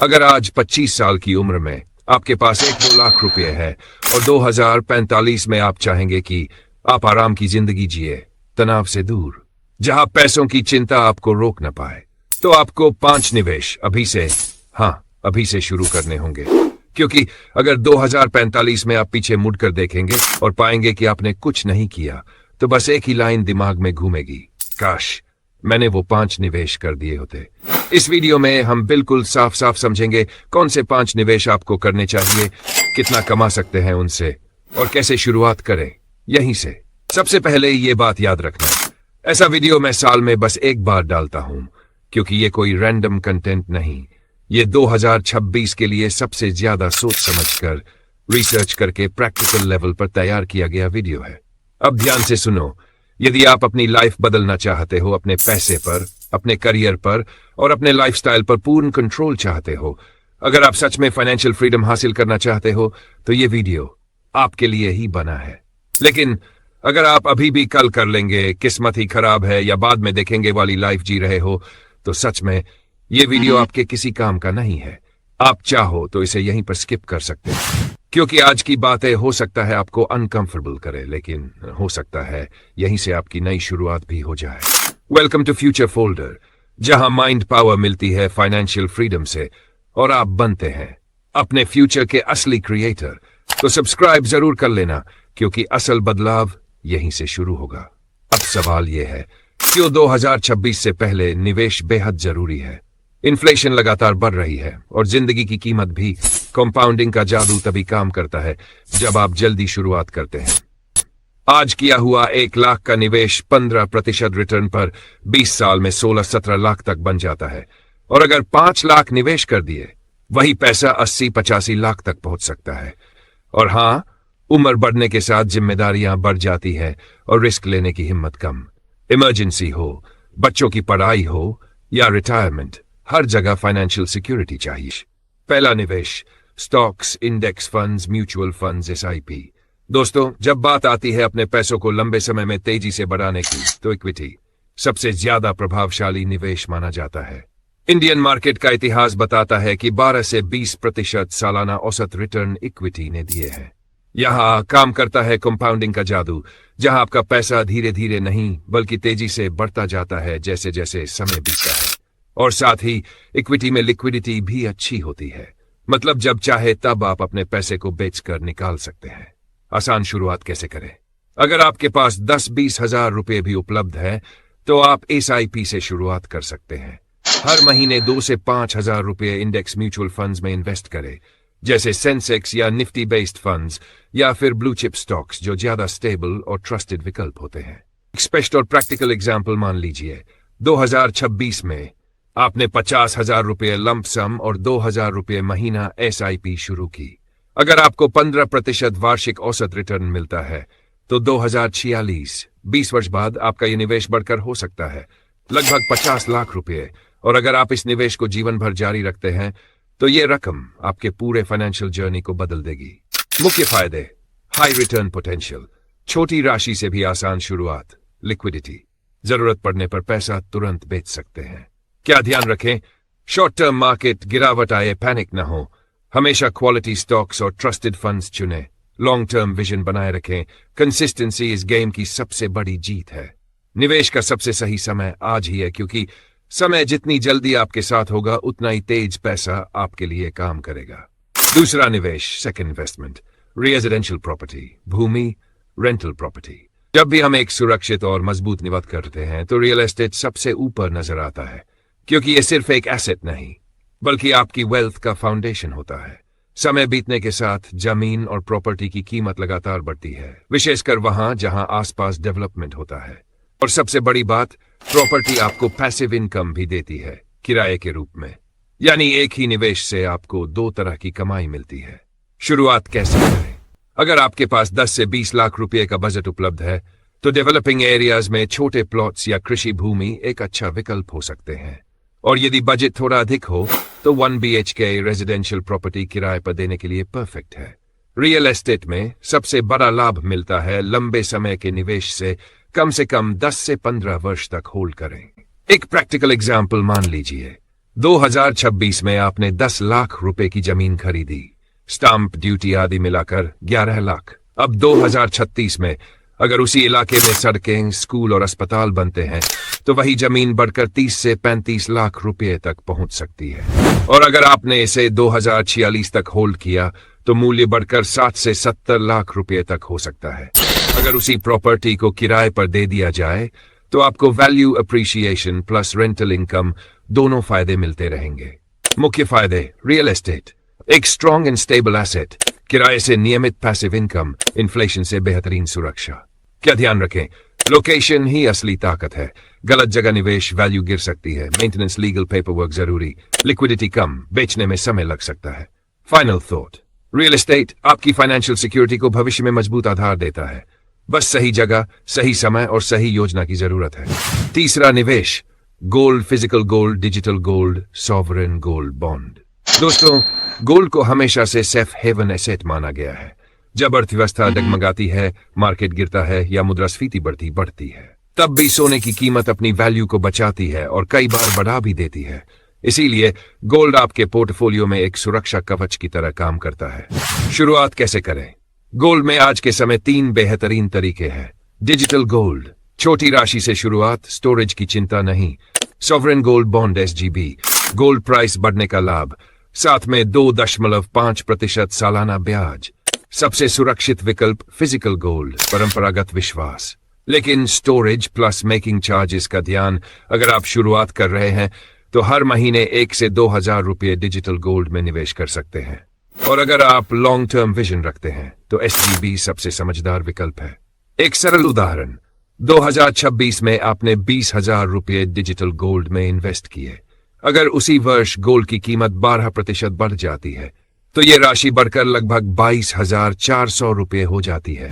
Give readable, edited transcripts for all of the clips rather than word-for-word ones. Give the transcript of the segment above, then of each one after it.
अगर आज 25 साल की उम्र में आपके पास 1-2 लाख रुपए है और 2045 में आप चाहेंगे कि आप आराम की जिंदगी जिए, तनाव से दूर, जहां पैसों की चिंता आपको रोक न पाए, तो आपको 5 निवेश अभी से शुरू करने होंगे। क्योंकि अगर 2045 में आप पीछे मुड़कर देखेंगे और पाएंगे कि आपने कुछ नहीं किया, तो बस एक ही लाइन दिमाग में घूमेगी, काश मैंने वो 5 निवेश कर दिए होते। इस वीडियो में हम बिल्कुल साफ साफ समझेंगे कौन से 5 निवेश आपको करने चाहिए, कितना कमा सकते हैं उनसे और कैसे शुरुआत करें यहीं से। सबसे पहले ये बात याद रखना, ऐसा वीडियो मैं साल में बस एक बार डालता हूं, क्योंकि ये कोई रैंडम कंटेंट नहीं, ये 2026 के लिए सबसे ज्यादा सोच समझकर, रिसर्च करके प्रैक्टिकल लेवल पर तैयार किया गया वीडियो है। अब ध्यान से सुनो, यदि आप अपनी लाइफ बदलना चाहते हो, अपने पैसे पर, अपने करियर पर और अपने लाइफस्टाइल पर पूर्ण कंट्रोल चाहते हो, अगर आप सच में फाइनेंशियल फ्रीडम हासिल करना चाहते हो, तो ये वीडियो आपके लिए ही बना है। लेकिन अगर आप अभी भी कल कर लेंगे, किस्मत ही खराब है या बाद में देखेंगे वाली लाइफ जी रहे हो, तो सच में ये वीडियो आपके किसी काम का नहीं है। आप चाहो तो इसे यहीं पर स्किप कर सकते हैं, क्योंकि आज की बातें हो सकता है आपको अनकंफर्टेबल करे, लेकिन हो सकता है यहीं से आपकी नई शुरुआत भी हो जाए। वेलकम टू फ्यूचर फोल्डर, जहां माइंड पावर मिलती है फाइनेंशियल फ्रीडम से और आप बनते हैं अपने फ्यूचर के असली क्रिएटर। तो सब्सक्राइब जरूर कर लेना, क्योंकि असल बदलाव यहीं से शुरू होगा। अब सवाल यह है, क्यों 2026 से पहले निवेश बेहद जरूरी है? इन्फ्लेशन लगातार बढ़ रही है और जिंदगी की कीमत भी। कंपाउंडिंग का जादू तभी काम करता है जब आप जल्दी शुरुआत करते हैं। आज किया हुआ 1 लाख का निवेश 15% रिटर्न पर 20 साल में 16-17 लाख तक बन जाता है। और अगर 5 लाख निवेश कर दिए, वही पैसा 80-85 लाख तक पहुंच सकता है। और हाँ, उम्र बढ़ने के साथ जिम्मेदारियां बढ़ जाती है और रिस्क लेने की हिम्मत कम। इमरजेंसी हो, बच्चों की पढ़ाई हो या रिटायरमेंट, हर जगह फाइनेंशियल सिक्योरिटी चाहिए। पहला निवेश, stocks, index funds, mutual funds, SIP। दोस्तों, जब बात आती है अपने पैसों को लंबे समय में तेजी से बढ़ाने की, तो इक्विटी सबसे ज्यादा प्रभावशाली निवेश माना जाता है। इंडियन मार्केट का इतिहास बताता है कि 12 से 20% सालाना औसत रिटर्न इक्विटी ने दिए हैं। यहां काम करता है कंपाउंडिंग का जादू, जहां आपका पैसा धीरे धीरे नहीं बल्कि तेजी से बढ़ता जाता है जैसे जैसे समय बीतता है। और साथ ही इक्विटी में लिक्विडिटी भी अच्छी होती है, मतलब जब चाहे तब आप अपने पैसे को बेचकर निकाल सकते हैं। आसान शुरुआत कैसे करें? अगर आपके पास 10-20 हजार रुपए भी उपलब्ध है, तो आप SIP से शुरुआत कर सकते हैं। हर महीने 2 से 5 हजार रुपए इंडेक्स म्यूचुअल फंड्स में इन्वेस्ट करें, जैसे सेंसेक्स या निफ्टी बेस्ड फंड्स, या फिर ब्लू चिप स्टॉक्स जो ज्यादा स्टेबल और ट्रस्टेड विकल्प होते हैं। स्पेशल और प्रैक्टिकल एग्जाम्पल मान लीजिए, 2026 में आपने 50,000 रुपये लंप सम और 2,000 रुपये महीना SIP शुरू की। अगर आपको 15% वार्षिक औसत रिटर्न मिलता है, तो 2046 20 वर्ष बाद आपका यह निवेश बढ़कर हो सकता है लगभग 50 लाख रुपये। और अगर आप इस निवेश को जीवन भर जारी रखते हैं, तो ये रकम आपके पूरे फाइनेंशियल जर्नी को बदल देगी। मुख्य फायदे, हाई रिटर्न पोटेंशियल, छोटी राशि से भी आसान शुरुआत, लिक्विडिटी, जरूरत पड़ने पर पैसा तुरंत बेच सकते हैं। क्या ध्यान रखें, शॉर्ट टर्म मार्केट गिरावट आए पैनिक न हो, हमेशा क्वालिटी स्टॉक्स और ट्रस्टेड फंड्स चुनें, लॉन्ग टर्म विजन बनाए रखें। कंसिस्टेंसी इस गेम की सबसे बड़ी जीत है। निवेश का सबसे सही समय आज ही है, क्योंकि समय जितनी जल्दी आपके साथ होगा, उतना ही तेज पैसा आपके लिए काम करेगा। दूसरा निवेश, सेकंड इन्वेस्टमेंट, रेजिडेंशियल प्रॉपर्टी, भूमि, रेंटल प्रॉपर्टी। जब भी हम एक सुरक्षित और मजबूत निवेश करते हैं, तो रियल एस्टेट सबसे ऊपर नजर आता है, क्योंकि ये सिर्फ एक एसेट नहीं बल्कि आपकी वेल्थ का फाउंडेशन होता है। समय बीतने के साथ जमीन और प्रॉपर्टी की कीमत लगातार बढ़ती है, विशेषकर वहां जहां आसपास डेवलपमेंट होता है। और सबसे बड़ी बात, प्रॉपर्टी आपको पैसिव इनकम भी देती है, किराए के रूप में। यानी एक ही निवेश से आपको 2 तरह की कमाई मिलती है। शुरुआत कैसे करें? अगर आपके पास 10 से 20 लाख रुपए का बजट उपलब्ध है, तो डेवलपिंग एरियाज में छोटे प्लॉट्स या कृषि भूमि एक अच्छा विकल्प हो सकते हैं। और यदि बजट थोड़ा अधिक हो, तो 1 BHK रेजिडेंशियल प्रॉपर्टी किराए पर देने के लिए परफेक्ट है। रियल एस्टेट में सबसे बड़ा लाभ मिलता है लंबे समय के निवेश से कम 10 से 15 वर्ष तक होल्ड करें। एक प्रैक्टिकल एग्जाम्पल मान लीजिए, 2026 में आपने 10 लाख रुपए की जमीन खरीदी, स्टाम्प ड्यूटी आदि मिलाकर 11 लाख। अब 2036 में अगर उसी इलाके में सड़कें, स्कूल और अस्पताल बनते हैं तो वही जमीन बढ़कर 30 से 35 लाख रुपए तक पहुंच सकती है। और अगर आपने इसे 2046 तक होल्ड किया तो मूल्य बढ़कर 60 से 70 लाख रुपए तक हो सकता है। अगर उसी प्रॉपर्टी को किराए पर दे दिया जाए तो आपको value appreciation plus rental income दोनों फायदे मिलते रहेंगे। मुख्य फायदे: रियल एस्टेट एक स्ट्रॉन्ग एंड स्टेबल एसेट, किराए से नियमित पैसिव इनकम, इन्फ्लेशन से बेहतरीन सुरक्षा। क्या ध्यान रखें, लोकेशन ही असली ताकत है। गलत जगह निवेश, वैल्यू गिर सकती है। मेंटेनेंस, लीगल पेपर वर्क जरूरी। लिक्विडिटी कम, बेचने में समय लग सकता है। फाइनल थॉट: रियल एस्टेट आपकी फाइनेंशियल सिक्योरिटी को भविष्य में मजबूत आधार देता है। बस सही जगह, सही समय और सही योजना की जरूरत है। तीसरा निवेश: gold, physical gold, digital gold, sovereign gold bond. दोस्तों, गोल्ड को हमेशा से सेफ हेवन एसेट माना गया है। जब अर्थव्यवस्था डगमगाती है, मार्केट गिरता है या मुद्रास्फीति बढ़ती है, तब भी सोने की कीमत अपनी वैल्यू को बचाती है और कई बार बढ़ा भी देती है। इसीलिए गोल्ड आपके पोर्टफोलियो में एक सुरक्षा कवच की तरह काम करता है। शुरुआत कैसे करें? गोल्ड में आज के समय 3 बेहतरीन तरीके हैं। डिजिटल गोल्ड, छोटी राशि से शुरुआत, स्टोरेज की चिंता नहीं। Sovereign gold bond SGB, gold price बढ़ने का लाभ, साथ में 2.5% सालाना ब्याज। सबसे सुरक्षित विकल्प फिजिकल गोल्ड, परंपरागत विश्वास, लेकिन स्टोरेज प्लस मेकिंग चार्जेस का ध्यान। अगर आप शुरुआत कर रहे हैं तो हर महीने 1 से 2,000 रुपये डिजिटल गोल्ड में निवेश कर सकते हैं। और अगर आप लॉन्ग टर्म विजन रखते हैं तो SGB सबसे समझदार विकल्प है। एक सरल उदाहरण: 2026 में आपने 20,000 रुपये डिजिटल गोल्ड में इन्वेस्ट किए। अगर उसी वर्ष गोल्ड की कीमत 12% बढ़ जाती है तो ये राशि बढ़कर लगभग 22,400 रुपये हो जाती है।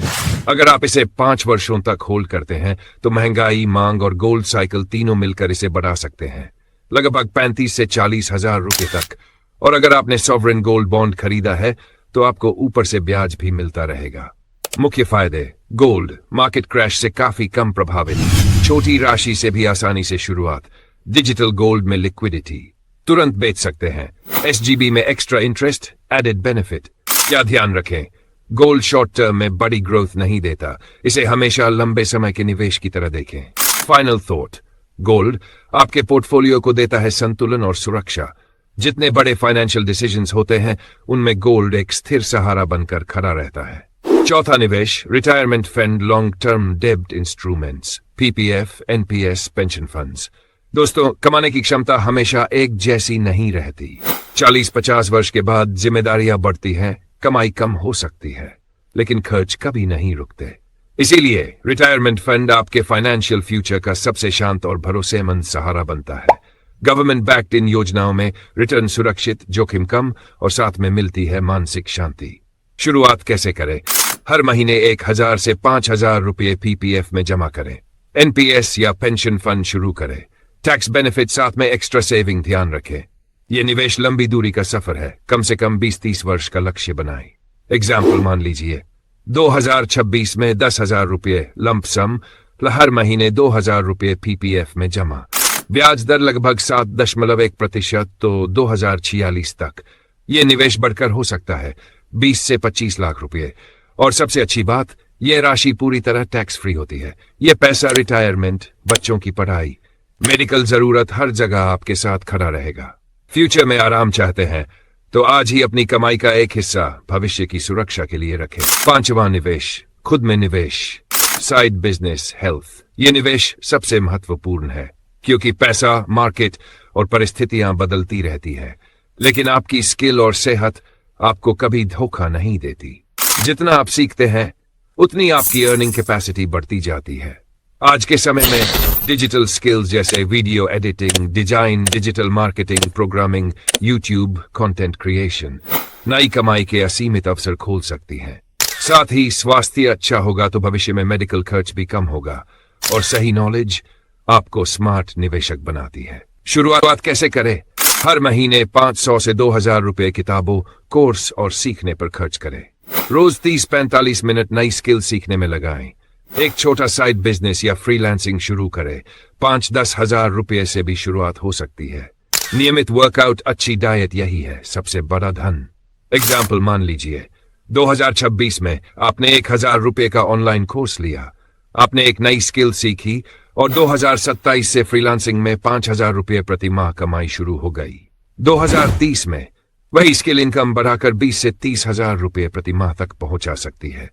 अगर आप इसे 5 वर्षों तक होल्ड करते हैं तो महंगाई, मांग और गोल्ड साइकिल तीनों मिलकर इसे बढ़ा सकते हैं, लगभग 35 से 40,000 रुपये तक। और अगर आपने सॉवरेन गोल्ड बॉन्ड खरीदा है तो आपको ऊपर से ब्याज भी मिलता रहेगा। मुख्य फायदे: गोल्ड मार्केट क्रैश से काफी कम प्रभावित, छोटी राशि से भी आसानी से शुरुआत। डिजिटल गोल्ड में लिक्विडिटी, तुरंत बेच सकते हैं। SGB में एक्स्ट्रा इंटरेस्ट, एडेड बेनिफिट। क्या ध्यान रखें, गोल्ड शॉर्ट टर्म में बड़ी ग्रोथ नहीं देता, इसे हमेशा लंबे समय के निवेश की तरह देखें। फाइनल थॉट: गोल्ड आपके पोर्टफोलियो को देता है संतुलन और सुरक्षा। जितने बड़े फाइनेंशियल डिसीजंस होते हैं उनमें गोल्ड एक स्थिर सहारा बनकर खड़ा रहता है। चौथा निवेश: रिटायरमेंट फंड, लॉन्ग टर्म डेब्ट instruments, PPF, NPS, pension funds. दोस्तों, कमाने की क्षमता हमेशा एक जैसी नहीं रहती। 40-50 वर्ष के बाद जिम्मेदारियां बढ़ती हैं, कमाई कम हो सकती है, लेकिन खर्च कभी नहीं रुकते। इसीलिए रिटायरमेंट फंड आपके फाइनेंशियल फ्यूचर का सबसे शांत और भरोसेमंद सहारा बनता है। गवर्नमेंट बैक्ड इन योजनाओं में रिटर्न सुरक्षित, जोखिम कम और साथ में मिलती है मानसिक शांति। शुरुआत कैसे करें? हर महीने 1,000 से 5,000 रुपये PPF में जमा करें। NPS या पेंशन फंड शुरू करें। टैक्स बेनिफिट साथ में एक्स्ट्रा सेविंग ध्यान रखें। यह निवेश लंबी दूरी का सफर है, कम से कम 20-30 वर्ष का लक्ष्य बनाएं। एग्जाम्पल मान लीजिए, 2026 में 10,000 रुपये लंप सम, हर महीने 2,000 रुपये PPF में जमा। ब्याज दर लगभग 7.1%, तो 2046 तक यह निवेश बढ़कर हो सकता है 20 से 25 लाख रुपये। और सबसे अच्छी बात, यह राशि पूरी तरह टैक्स फ्री होती है। यह पैसा रिटायरमेंट, बच्चों की पढ़ाई, मेडिकल जरूरत, हर जगह आपके साथ खड़ा रहेगा। फ्यूचर में आराम चाहते हैं तो आज ही अपनी कमाई का एक हिस्सा भविष्य की सुरक्षा के लिए रखें। पांचवां निवेश: खुद में निवेश, साइड बिजनेस, हेल्थ। ये निवेश सबसे महत्वपूर्ण है क्योंकि पैसा, मार्केट और परिस्थितियां बदलती रहती है, लेकिन आपकी स्किल और सेहत आपको कभी धोखा नहीं देती। जितना आप सीखते हैं उतनी आपकी अर्निंग कैपेसिटी बढ़ती जाती है। आज के समय में डिजिटल स्किल्स जैसे video editing, design, digital marketing, programming, YouTube, content creation नई कमाई के असीमित अवसर खोल सकती हैं। साथ ही स्वास्थ्य अच्छा होगा तो भविष्य में मेडिकल खर्च भी कम होगा और सही नॉलेज आपको स्मार्ट निवेशक बनाती है। शुरुआत कैसे करें? हर महीने 500 से 2,000 रुपये किताबों, कोर्स और सीखने पर खर्च करें। रोज 30-45 मिनट नई स्किल सीखने में लगाएं। एक छोटा साइड बिजनेस या फ्रीलांसिंग शुरू करें। 5-10 हजार रुपये से भी शुरुआत हो सकती है। नियमित वर्कआउट, अच्छी डाइट, यही है सबसे बड़ा धन। एग्जाम्पल मान लीजिए 2026 में आपने 1,000 रुपए का ऑनलाइन कोर्स लिया, आपने एक नई स्किल सीखी और 2027 से फ्रीलांसिंग में 5,000 रुपए प्रति माह कमाई शुरू हो गई। 2030 में वही स्किल इनकम बढ़ाकर 20 से 30,000 रुपए प्रति माह तक पहुंचा सकती है।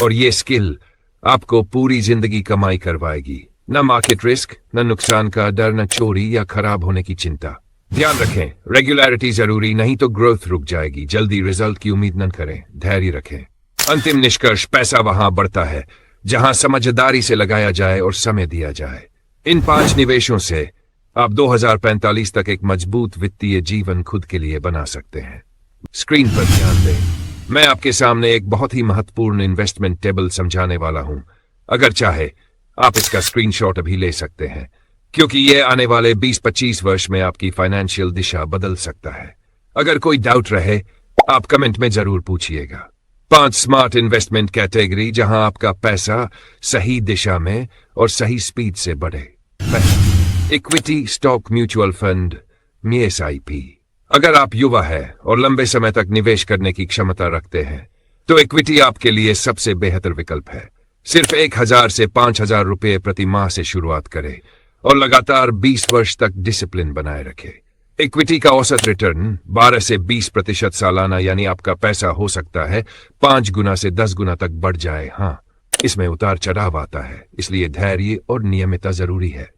और ये स्किल आपको पूरी जिंदगी कमाई करवाएगी। न मार्केट रिस्क, न नुकसान का डर, न चोरी या खराब होने की चिंता। ध्यान रखें, रेगुलरिटी जरूरी, नहीं तो ग्रोथ रुक जाएगी। जल्दी रिजल्ट की उम्मीद न करें, धैर्य रखें। अंतिम निष्कर्ष, पैसा वहां बढ़ता है जहां समझदारी से लगाया जाए और समय दिया जाए। इन 5 निवेशों से आप 2045 तक एक मजबूत वित्तीय जीवन खुद के लिए बना सकते हैं। स्क्रीन पर ध्यान दें, मैं आपके सामने एक बहुत ही महत्वपूर्ण इन्वेस्टमेंट टेबल समझाने वाला हूं। अगर चाहे आप इसका स्क्रीनशॉट अभी ले सकते हैं, क्योंकि यह आने वाले 20-25 वर्ष में आपकी फाइनेंशियल दिशा बदल सकता है। अगर कोई डाउट रहे, आप कमेंट में जरूर पूछिएगा। 5 स्मार्ट इन्वेस्टमेंट कैटेगरी जहां आपका पैसा सही दिशा में और सही स्पीड से बढ़े। Equity, stock, mutual fund, SIP। अगर आप युवा हैं और लंबे समय तक निवेश करने की क्षमता रखते हैं, तो इक्विटी आपके लिए सबसे बेहतर विकल्प है। सिर्फ 1,000 से 5,000 रुपए प्रति माह से शुरुआत करें और लगातार 20 वर्ष तक डिसिप्लिन बनाए रखें। इक्विटी का औसत रिटर्न 12 से 20% सालाना, यानी आपका पैसा हो सकता है 5 गुना से 10 गुना तक बढ़ जाए। हाँ, इसमें उतार चढ़ाव आता है, इसलिए धैर्य और नियमितता जरूरी है।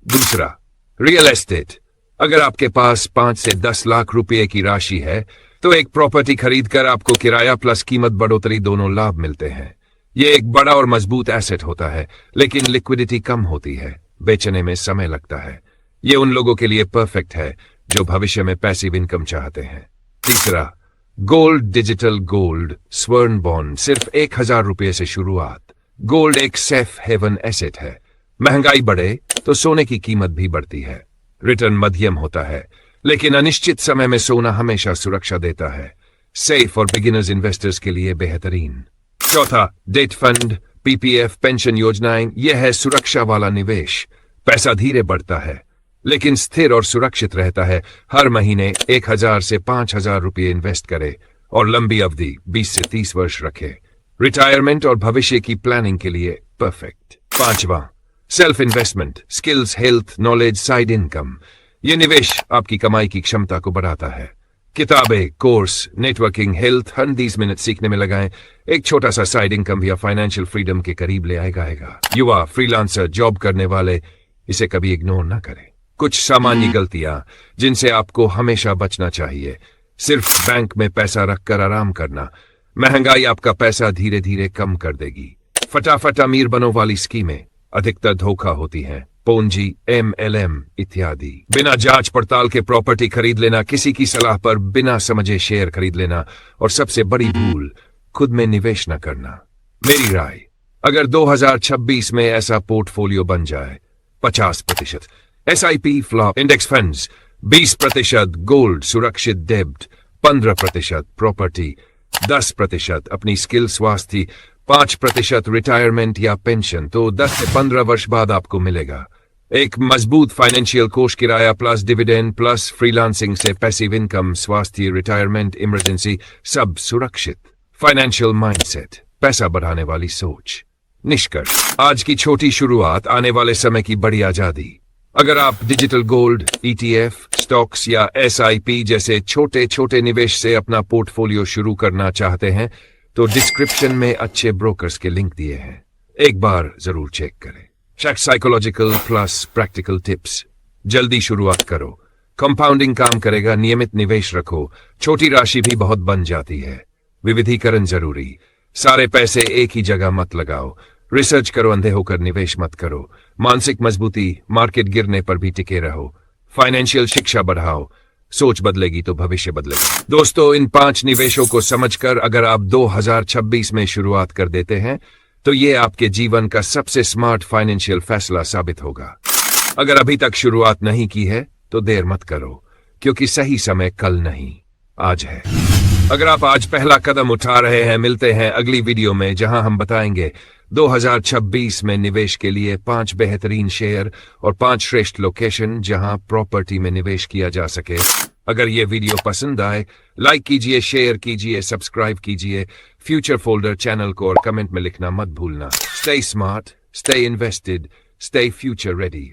दूसरा, रियल एस्टेट। अगर आपके पास 5 से 10 लाख रुपए की राशि है, तो एक प्रॉपर्टी खरीदकर आपको किराया प्लस कीमत बढ़ोतरी दोनों लाभ मिलते हैं। यह एक बड़ा और मजबूत एसेट होता है, लेकिन लिक्विडिटी कम होती है, बेचने में समय लगता है। ये उन लोगों के लिए परफेक्ट है जो भविष्य में पैसिव इनकम चाहते हैं। तीसरा, गोल्ड, डिजिटल गोल्ड, स्वर्ण बॉन्ड। सिर्फ 1,000 रुपए से शुरुआत। गोल्ड एक सेफ हेवन एसेट है। महंगाई बढ़े तो सोने की कीमत भी बढ़ती है। रिटर्न मध्यम होता है, लेकिन अनिश्चित समय में सोना हमेशा सुरक्षा देता है। सेफ और बिगिनर्स इन्वेस्टर्स के लिए बेहतरीन। चौथा, डेट फंड, PPF, पेंशन योजनाएं। यह है सुरक्षा वाला निवेश। पैसा धीरे बढ़ता है, लेकिन स्थिर और सुरक्षित रहता है। हर महीने 1,000 से 5,000 रुपये इन्वेस्ट करें और लंबी अवधि 20 से 30 वर्ष रखें। रिटायरमेंट और भविष्य की प्लानिंग के लिए परफेक्ट। पांचवा, self investment, skills, health, knowledge, side income. यह निवेश आपकी कमाई की क्षमता को बढ़ाता है। किताबें, कोर्स, नेटवर्किंग, हेल्थ, हर 20 मिनट सीखने में लगाएं। एक छोटा सा साइड इनकम भी फाइनेंशियल फ्रीडम के करीब ले आएगा। युवा, फ्रीलांसर, जॉब करने वाले, इसे कभी इग्नोर ना करें। कुछ सामान्य गलतियां जिनसे आपको हमेशा बचना चाहिए। सिर्फ बैंक में पैसा रखकर आराम करना। महंगाई आपका पैसा धीरे धीरे कम कर देगी। फटाफट अमीर बनो वाली स्कीमें अधिकतर धोखा होती हैं। पोंजी, MLM इत्यादि। बिना जांच पड़ताल के प्रॉपर्टी खरीद लेना, किसी की सलाह पर बिना समझे शेयर खरीद लेना, और सबसे बड़ी भूल, खुद में निवेश न करना। मेरी राय, अगर 2026 में ऐसा पोर्टफोलियो बन जाए, 50% SIP, flop, index funds, 20% gold, सुरक्षित डेब्ट, 15% प्रॉपर्टी, 10% अपनी स्किल, स्वास्थ्य, 5% रिटायरमेंट या पेंशन, तो 10 से 15 वर्ष बाद आपको मिलेगा एक मजबूत फाइनेंशियल कोष। किराया प्लस डिविडेंड प्लस फ्रीलांसिंग से पैसिव इनकम, स्वास्थ्य, रिटायरमेंट, इमरजेंसी, सब सुरक्षित। फाइनेंशियल माइंडसेट, पैसा बढ़ाने वाली सोच। निष्कर्ष, आज की छोटी शुरुआत, आने वाले समय की बड़ी आजादी। अगर आप डिजिटल गोल्ड, ETF, स्टॉक्स या SIP जैसे छोटे छोटे निवेश से अपना पोर्टफोलियो शुरू करना चाहते हैं, तो डिस्क्रिप्शन में अच्छे ब्रोकर्स के लिंक दिए हैं, एक बार जरूर चेक करें। Psychological plus practical tips. जल्दी शुरुआत करो, कंपाउंडिंग काम करेगा। नियमित निवेश रखो, छोटी राशि भी बहुत बन जाती है। विविधीकरण जरूरी, सारे पैसे एक ही जगह मत लगाओ। रिसर्च करो, अंधे होकर निवेश मत करो। मानसिक मजबूती, मार्केट गिरने पर भी टिके रहो। फाइनेंशियल शिक्षा बढ़ाओ, सोच बदलेगी तो भविष्य बदलेगा। दोस्तों, इन 5 निवेशों को समझकर अगर आप 2026 में शुरुआत कर देते हैं, तो ये आपके जीवन का सबसे स्मार्ट फाइनेंशियल फैसला साबित होगा। अगर अभी तक शुरुआत नहीं की है, तो देर मत करो, क्योंकि सही समय कल नहीं, आज है। अगर आप आज पहला कदम उठा रहे हैं, मिलते हैं अगली वीडियो में, जहां हम बताएंगे 2026 में निवेश के लिए 5 बेहतरीन शेयर और 5 श्रेष्ठ लोकेशन जहां प्रॉपर्टी में निवेश किया जा सके। अगर ये वीडियो पसंद आए, लाइक कीजिए, शेयर कीजिए, सब्सक्राइब कीजिए फ्यूचर फोल्डर चैनल को और कमेंट में लिखना मत भूलना। Stay smart, stay invested, stay future ready.